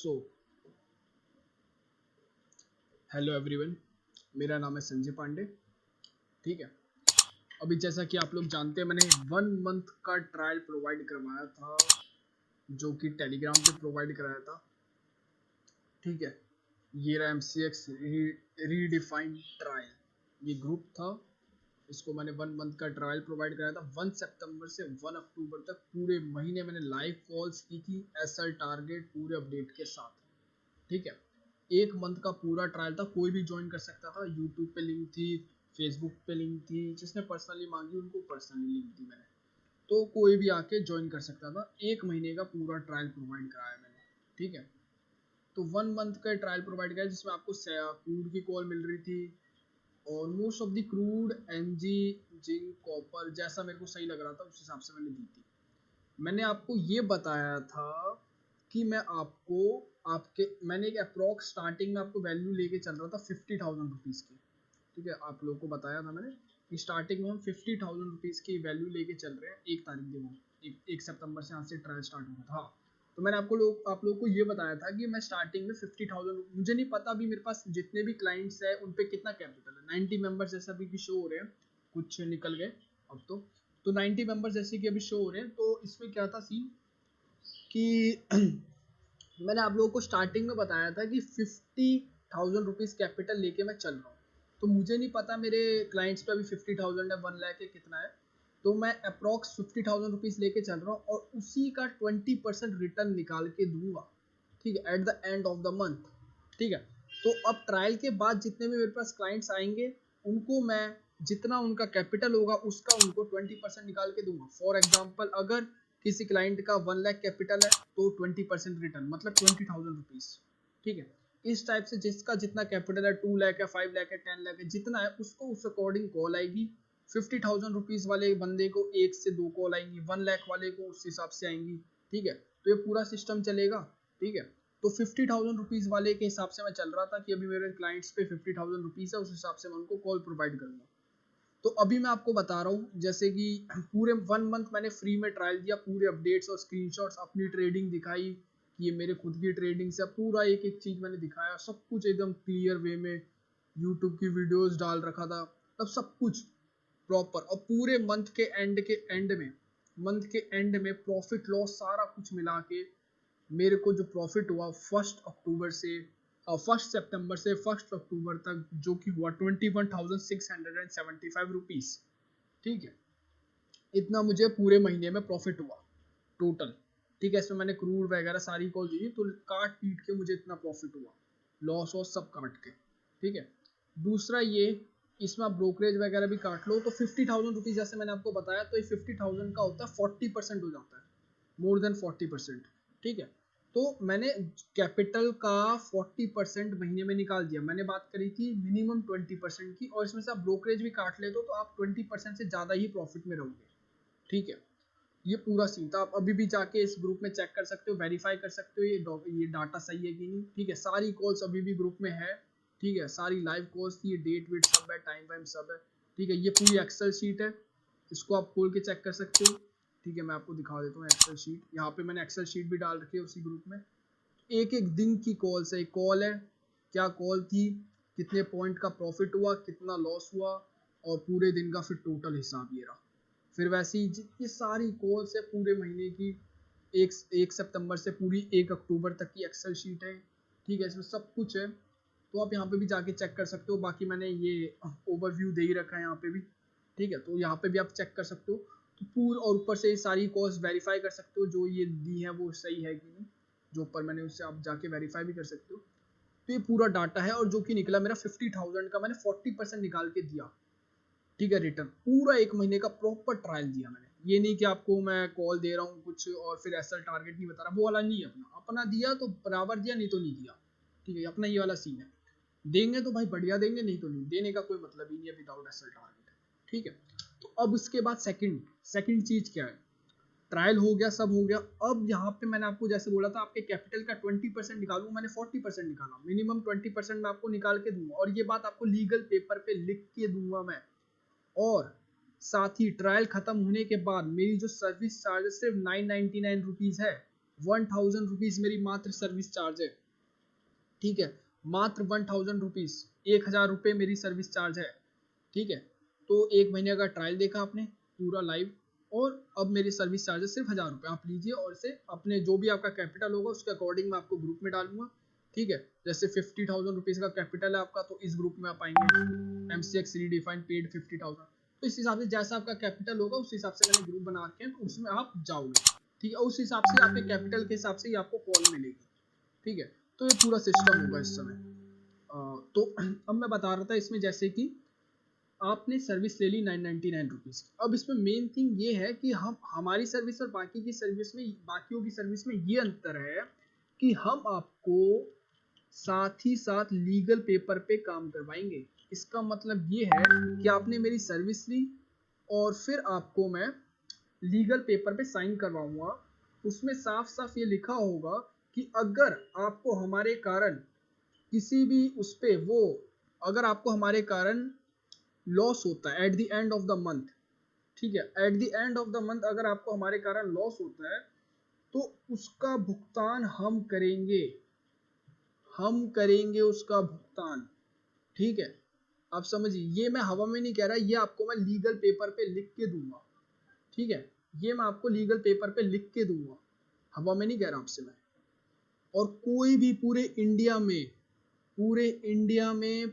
So hello everyone, मेरा नाम है संजय पांडे। ठीक है, अभी जैसा कि आप लोग जानते हैं, मैंने 1 मंथ का ट्रायल प्रोवाइड करवाया था, जो कि टेलीग्राम पे प्रोवाइड कराया था। ठीक है, ये रहा MCX रीडिफाइंड ट्रायल, ये ग्रुप था। इसको मैंने 1 मंथ का ट्रायल प्रोवाइड कराया था। 1 सितंबर से 1 अक्टूबर तक पूरे महीने मैंने लाइव कॉल्स की थी, SL टारगेट पूरे अपडेट के साथ। ठीक है, 1 मंथ का पूरा ट्रायल था, कोई भी ज्वाइन कर सकता था। यूट्यूब पे लिंक थी, फेसबुक पे लिंक थी, जिसने पर्सनली मांगी उनको पर्सनली लिंक दी मैंने, तो कोई भी आके ज्वाइन कर सकता था। 1 महीने का पूरा ट्रायल प्रोवाइड कराया मैंने। ठीक है, तो 1 मंथ का ट्रायल प्रोवाइड किया, जिसमें आपको क्रूड की कॉल मिल रही थी, और most of the crude, NG, zinc, copper, जैसा मेरे को सही लग रहा था उस हिसाब से मैंने दी थी। मैंने आपको ये बताया था कि मैं आपको मैंने एक अप्रॉक्स स्टार्टिंग में आपको वैल्यू लेके चल रहा था 50,000 रुपीज़ की। ठीक है, आप लोगों को बताया था मैंने कि स्टार्टिंग में हम 50,000 रुपीज़ की वैल्यू लेके चल रहे हैं। 1 तारीख देखो, 1 सितंबर से यहाँ से ट्रायल स्टार्ट हुआ था। हाँ, तो मैंने आप लोगों को ये बताया था कि मैं स्टार्टिंग में 50,000, मुझे नहीं पता अभी मेरे पास जितने भी क्लाइंट्स हैं उन पे कितना कैपिटल है। 90 मेंबर्स जैसा अभी भी शो हो रहे हैं, कुछ निकल गए अब तो 90 मेंबर्स जैसे कि अभी शो हो रहे हैं। तो इसमें क्या था सीन कि मैंने आप लोगों को स्टार्टिंग में बताया था कि 50,000 रुपीज़ कैपिटल लेके मैं चल रहा हूँ। तो मुझे नहीं पता मेरे क्लाइंट्स पे अभी 50,000 है, 1 लाख है, कितना है। तो मैं अप्रॉक्स 50,000 रुपीज़ लेके चल रहा हूँ, और उसी का 20% रिटर्न निकाल के दूंगा। ठीक है, at the end of the month. ठीक है, तो अब ट्रायल के बाद जितने भी मेरे पास क्लाइंट्स आएंगे, उनको मैं जितना उनका कैपिटल होगा उसका उनको 20% निकाल के दूंगा। फॉर एग्जाम्पल, अगर किसी क्लाइंट का 1 लाख कैपिटल है तो 20% रिटर्न मतलब 20,000 रुपीज़। ठीक है, इस टाइप से जिसका जितना कैपिटल है, 2 लाख है, 5 लाख है, 10 लाख है, जितना है उसको उस अकॉर्डिंग कॉल आएगी। 50,000 रुपीज़ वाले बंदे को 1 से 2 कॉल आएंगी, 1 लाख वाले को उस हिसाब से आएंगी। ठीक है, तो ये पूरा सिस्टम चलेगा। ठीक है, तो 50,000 रुपीज़ वाले के हिसाब से मैं चल रहा था कि अभी मेरे क्लाइंट्स पे 50,000 रुपीज़ है, उस हिसाब से मैं उनको कॉल प्रोवाइड करूँगा। तो अभी मैं आपको बता रहा हूँ, जैसे कि पूरे 1 मंथ मैंने फ्री में ट्रायल दिया, पूरे अपडेट्स और स्क्रीनशॉट्स, अपनी ट्रेडिंग दिखाई कि ये मेरे खुद की ट्रेडिंग से पूरा एक एक चीज़ मैंने दिखाया, सब कुछ एकदम क्लियर वे में। यूट्यूब की वीडियोस डाल रखा था, तब सब कुछ प्रॉपर। और पूरे मंथ के एंड में प्रॉफिट लॉस सारा कुछ मिला के मेरे को जो प्रॉफिट हुआ 1 सितंबर से 1 अक्टूबर तक, जो कि हुआ 21,675 रुपीज़। ठीक है, इतना मुझे पूरे महीने में प्रॉफिट हुआ टोटल। ठीक है, इसमें मैंने क्रूड वगैरह सारी कॉल दी, तो काट पीट के मुझे इतना प्रॉफिट हुआ, लॉस वॉस सब काट के। ठीक है, दूसरा ये, इसमें आप ब्रोकरेज वगैरह भी काट लो तो 50,000 रुपीज़ जैसे मैंने आपको बताया, तो ये 50,000 का होता है 40% हो जाता है, मोर देन 40%। ठीक है, तो मैंने कैपिटल का 40% महीने में निकाल दिया। मैंने बात करी थी मिनिमम 20% की, और इसमें से आप ब्रोकरेज भी काट लेते हो तो आप 20% से ज़्यादा ही प्रॉफिट में रहोगे। ठीक है, ये पूरा सीन था। आप अभी भी जाके इस ग्रुप में चेक कर सकते हो, वेरीफाई कर सकते हो ये डाटा सही है कि नहीं। ठीक है, सारी कॉल्स अभी भी ग्रुप में है। ठीक है, सारी लाइव कॉल्स थी, डेट वेट सब है, टाइम वाइम सब है। ठीक है, ये पूरी एक्सेल शीट है, इसको आप खोल के चेक कर सकते हो। ठीक है, मैं आपको दिखा देता हूँ एक्सेल शीट। यहाँ पे मैंने एक्सेल शीट भी डाल रखी है उसी ग्रुप में। एक एक दिन की कॉल्स है, एक कॉल है, क्या कॉल थी, कितने पॉइंट का प्रॉफिट हुआ, कितना लॉस हुआ, और पूरे दिन का फिर टोटल हिसाब ये रहा। फिर वैसे ही जितनी सारी कॉल्स है पूरे महीने की, 1 सितंबर से पूरी 1 अक्टूबर तक की एक्सेल शीट है। ठीक है, इसमें सब कुछ है, तो आप यहाँ पे भी जाके चेक कर सकते हो। बाकी मैंने ये ओवरव्यू दे ही रखा है यहाँ पे भी। ठीक है, तो यहाँ पे भी आप चेक कर सकते हो। तो पूरा, और ऊपर से सारी कॉस्ट वेरीफाई कर सकते हो, जो ये दी है वो सही है कि नहीं, जो ऊपर मैंने, उससे आप जाके वेरीफाई भी कर सकते हो। तो ये पूरा डाटा है, और जो कि निकला मेरा 50,000 का, मैंने 40% निकाल के दिया। ठीक है, रिटर्न पूरा 1 महीने का प्रॉपर ट्रायल दिया मैंने। ये नहीं कि आपको मैं कॉल दे रहा हूँ कुछ और फिर ऐसा टारगेट नहीं बता रहा, वो वाला नहीं है। अपना अपना दिया तो बराबर दिया, नहीं तो नहीं दिया। ठीक है, अपना ये वाला सीन है। देंगे तो भाई बढ़िया देंगे, नहीं तो नहीं देने का कोई मतलब ही नहीं है विदाउट एसल टारगेट। ठीक है, तो अब उसके बाद सेकंड चीज क्या है, ट्रायल हो गया, सब हो गया। अब यहाँ पे मैंने आपको जैसे बोला था, आपके कैपिटल का 20% निकालूंगा, मैंने 40% निकाला। मिनिमम 20% मैं आपको निकाल के दूंगा, और ये बात आपको लीगल पेपर पे लिख के दूंगा मैं। और साथ ही ट्रायल खत्म होने के बाद मेरी जो सर्विस चार्ज सिर्फ 999 रुपीज़ है, ₹1000 मेरी मात्र सर्विस चार्ज है, ठीक है, मात्र ₹1000, 1000 मेरी सर्विस चार्ज है, ठीक है। तो 1 महीने का ट्रायल देखा आपने पूरा लाइव, और अब मेरी सर्विस चार्जेस सिर्फ ₹1000 आप लीजिए, और इसे अपने जो भी आपका कैपिटल होगा उसके अकॉर्डिंग मैं आपको ग्रुप में डालूंगा, ठीक है। जैसे ₹50,000 का कैपिटल है आपका, तो इस ग्रुप में आप आएंगे, MCX रीडिफाइंड पेड 50,000, तो इस हिसाब से जैसा आपका कैपिटल होगा उस हिसाब से मैंने ग्रुप बना रखे हैं, तो उसमें आप जाओगे, ठीक है। उस हिसाब से आपके कैपिटल के हिसाब से ही आपको कॉल मिलेगी, ठीक है। तो ये पूरा सिस्टम होगा इस समय। तो अब मैं बता रहा था इसमें, जैसे कि आपने सर्विस ले ली ₹999 की। अब इसमें मेन थिंग ये है कि हम हमारी सर्विस और बाकी की सर्विस में, बाकियों की सर्विस में ये अंतर है कि हम आपको साथ ही साथ लीगल पेपर पे काम करवाएंगे। इसका मतलब ये है कि आपने मेरी सर्विस ली और फिर आपको मैं लीगल पेपर पे साइन करवाऊंगा, उसमें साफ साफ ये लिखा होगा कि अगर आपको हमारे कारण किसी भी उस पे वो, अगर आपको हमारे कारण लॉस होता है at the end of the month, ठीक है, at the end of the month अगर आपको हमारे कारण लॉस होता है तो उसका भुगतान हम करेंगे उसका भुगतान, ठीक है। आप समझिए, ये मैं हवा में नहीं कह रहा, ये आपको मैं लीगल पेपर पे लिख के दूंगा, ठीक है, ये मैं आपको लीगल पेपर पे लिख के दूंगा, हवा में नहीं कह रहा आपसे मैं। और कोई भी पूरे इंडिया में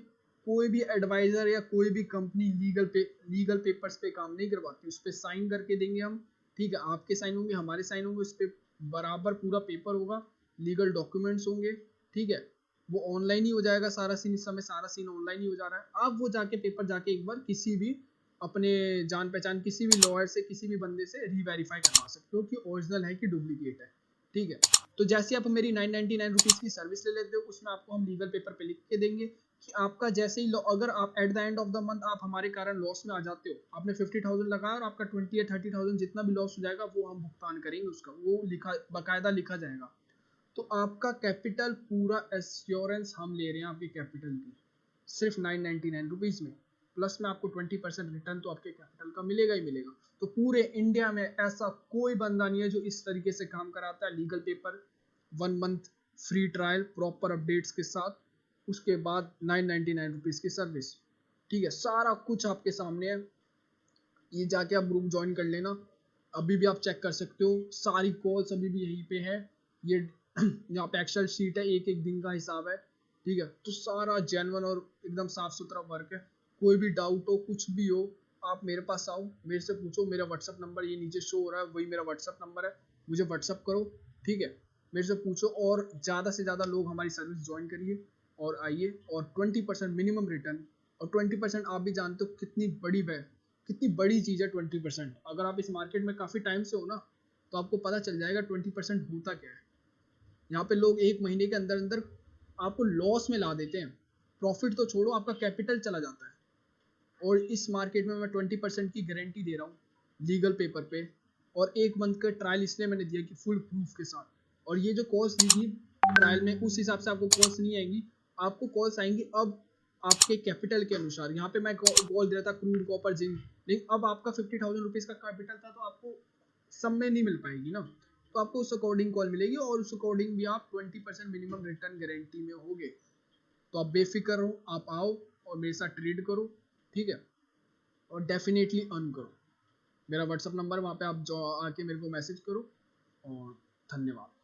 कोई भी एडवाइजर या कोई भी कंपनी लीगल पेपर्स पे काम नहीं करवाती, उस पर साइन करके देंगे हम, ठीक है, आपके साइन होंगे, हमारे साइन होंगे, उस पर बराबर पूरा पेपर होगा, लीगल डॉक्यूमेंट्स होंगे, ठीक है। वो ऑनलाइन ही हो जाएगा सारा सीन, इस समय सारा सीन ऑनलाइन ही हो जा रहा है। आप वो जाके पेपर जाके एक बार किसी भी अपने जान पहचान किसी भी लॉयर से, किसी भी बंदे से रीवेरीफाई करवा सकते हो कि ओरिजिनल है कि डुप्लीकेट है, ठीक है। तो जैसे आप मेरी ₹999 की सर्विस ले लेते हो, उसमें आपको हम लीगल पेपर पे लिख के देंगे कि आपका जैसे ही अगर आप at the end of the month आप हमारे कारण लॉस में आ जाते हो, आपने 50,000 लगाया और आपका 20 या 30,000 जितना भी लॉस हो जाएगा वो हम भुगतान करेंगे, उसका वो लिखा बाकायदा लिखा जाएगा। तो आपका कैपिटल पूरा एश्योरेंस हम ले रहे हैं आपके कैपिटल की, सिर्फ ₹999 में, प्लस में आपको 20% रिटर्न तो आपके कैपिटल का मिलेगा ही मिलेगा। तो पूरे इंडिया में ऐसा कोई बंदा नहीं है जो इस तरीके से काम कराता है, legal paper 1 month free trial proper updates के साथ, उसके बाद ₹999 की सर्विस, ठीक है, सारा कुछ आपके सामने है। ये जाके आप ग्रुप ज्वाइन कर लेना, अभी भी आप चेक कर सकते हो, सारी कॉल्स अभी भी यहीं पे है, ये यहाँ पे एक्सेल शीट है, एक एक दिन का हिसाब है, ठीक है। तो सारा जेन्युइन और एकदम साफ सुथरा वर्क है। कोई भी डाउट हो, कुछ भी हो, आप मेरे पास आओ, मेरे से पूछो, मेरा व्हाट्सअप नंबर ये नीचे शो हो रहा है, वही मेरा व्हाट्सअप नंबर है, मुझे व्हाट्सअप करो, ठीक है, मेरे से पूछो, और ज़्यादा से ज़्यादा लोग हमारी सर्विस ज्वाइन करिए और आइए, और 20% मिनिमम रिटर्न, और 20% आप भी जानते हो कितनी बड़ी चीज़ है 20%। अगर आप इस मार्केट में काफ़ी टाइम से हो ना, तो आपको पता चल जाएगा 20% होता क्या है। यहाँ पे लोग 1 महीने के अंदर अंदर आपको लॉस में ला देते हैं, प्रॉफिट तो छोड़ो, आपका कैपिटल चला जाता है। और इस मार्केट में मैं 20% की गारंटी दे रहा हूँ लीगल पेपर पे, और 1 मंथ का ट्रायल इसलिए मैंने दिया कि फुल प्रूफ के साथ। और ये जो कॉल्स दी थी ट्रायल में, उस हिसाब से आपको कॉल्स नहीं आएंगी, आपको कॉल्स आएंगी अब आपके कैपिटल के अनुसार। यहाँ पे मैं कॉल दे रहा था क्रूड कॉपर जिंक, लेकिन अब आपका 50,000 का कैपिटल था, तो आपको सब में नहीं मिल पाएगी ना, तो आपको उस अकॉर्डिंग कॉल मिलेगी, और उस अकॉर्डिंग भी आप 20% मिनिमम रिटर्न गारंटी में होगे। तो आप बेफिक्र रहो, आप आओ और मेरे साथ ट्रेड करो, ठीक है, और डेफिनेटली अर्न करो। मेरा व्हाट्सअप नंबर, वहाँ पे आप जो आके मेरे को मैसेज करो, और धन्यवाद।